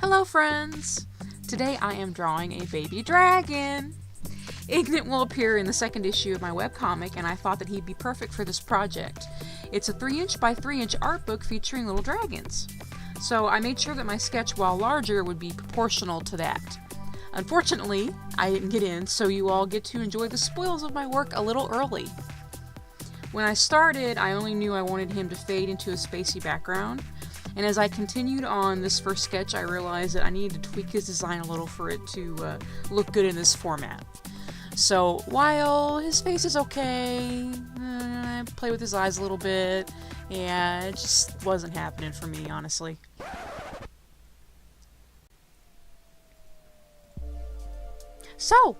Hello friends! Today I am drawing a baby dragon! Ig'nant will appear in the second issue of my webcomic, and I thought that he'd be perfect for this project. It's a 3" by 3" art book featuring little dragons. So I made sure that my sketch, while larger, would be proportional to that. Unfortunately, I didn't get in, so you all get to enjoy the spoils of my work a little early. When I started, I only knew I wanted him to fade into a spacey background, and as I continued on this first sketch, I realized that I needed to tweak his design a little for it to look good in this format. So while his face is okay, I play with his eyes a little bit, yeah, it just wasn't happening for me, honestly. So,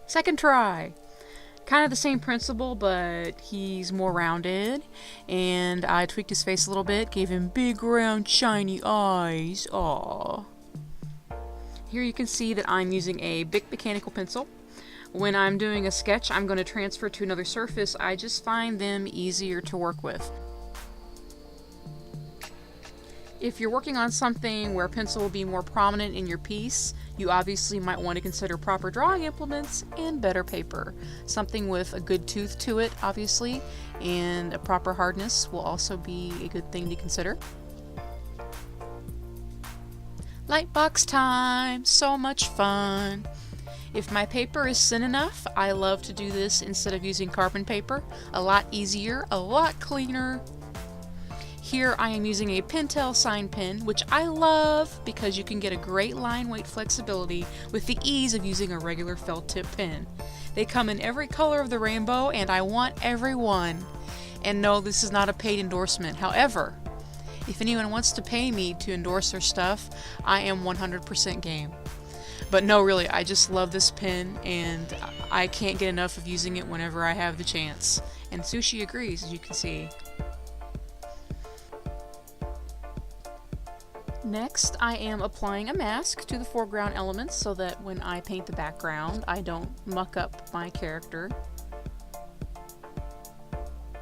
second try. Kind of the same principle, but he's more rounded, and I tweaked his face a little bit, gave him big, round, shiny eyes. Aww. Here you can see that I'm using a Bic mechanical pencil. When I'm doing a sketch I'm going to transfer to another surface, I just find them easier to work with. If you're working on something where pencil will be more prominent in your piece, you obviously might want to consider proper drawing implements and better paper. Something with a good tooth to it, obviously, and a proper hardness will also be a good thing to consider. Lightbox time! So much fun! If my paper is thin enough, I love to do this instead of using carbon paper. A lot easier, a lot cleaner. Here I am using a Pentel sign pen, which I love because you can get a great line weight flexibility with the ease of using a regular felt tip pen. They come in every color of the rainbow, and I want every one. And no, this is not a paid endorsement. However, if anyone wants to pay me to endorse their stuff, I am 100% game. But no, really, I just love this pen, and I can't get enough of using it whenever I have the chance. And Sushi agrees, as you can see. Next, I am applying a mask to the foreground elements so that when I paint the background, I don't muck up my character.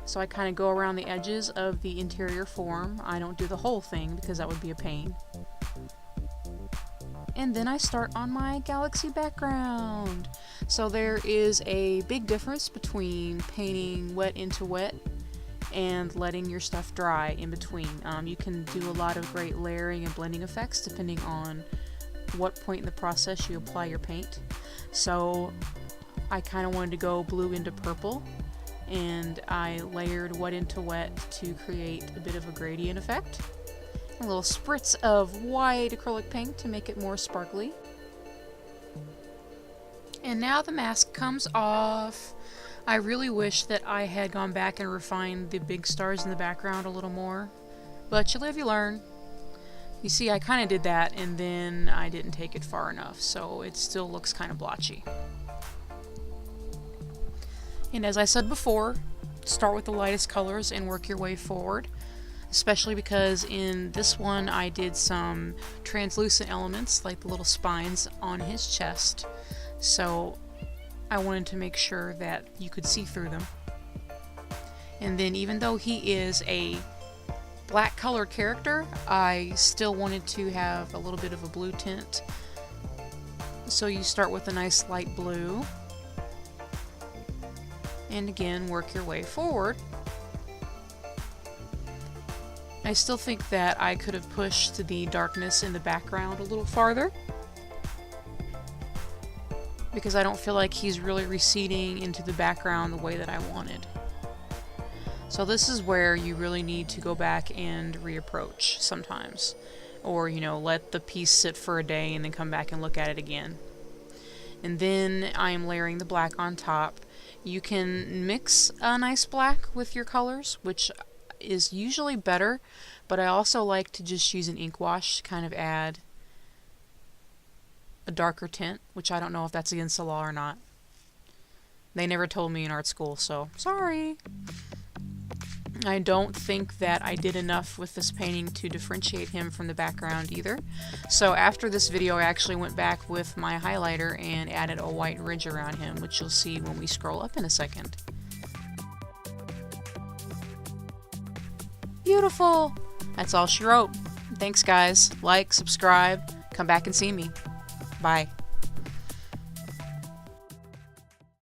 So I kind of go around the edges of the interior form. I don't do the whole thing because that would be a pain. And then I start on my galaxy background. So there is a big difference between painting wet into wet and letting your stuff dry in between. You can do a lot of great layering and blending effects depending on what point in the process you apply your paint. So I kind of wanted to go blue into purple, and I layered wet into wet to create a bit of a gradient effect. A little spritz of white acrylic paint to make it more sparkly. And now the mask comes off. I really wish that I had gone back and refined the big stars in the background a little more. But you live, you learn. You see, I kind of did that, and then I didn't take it far enough, so it still looks kind of blotchy. And as I said before, start with the lightest colors and work your way forward. Especially because in this one I did some translucent elements, like the little spines on his chest. So I wanted to make sure that you could see through them. And then even though he is a black colored character, I still wanted to have a little bit of a blue tint. So you start with a nice light blue. And again, work your way forward. I still think that I could have pushed the darkness in the background a little farther, because I don't feel like he's really receding into the background the way that I wanted. So this is where you really need to go back and reapproach sometimes. Or, you know, let the piece sit for a day and then come back and look at it again. And then I am layering the black on top. You can mix a nice black with your colors, which is usually better, but I also like to just use an ink wash to kind of add a darker tint, which I don't know if that's against the law or not. They never told me in art school, so sorry. I don't think that I did enough with this painting to differentiate him from the background either. So after this video I actually went back with my highlighter and added a white ridge around him, which you'll see when we scroll up in a second. Beautiful! That's all she wrote. Thanks guys. Like, subscribe, come back and see me. Bye.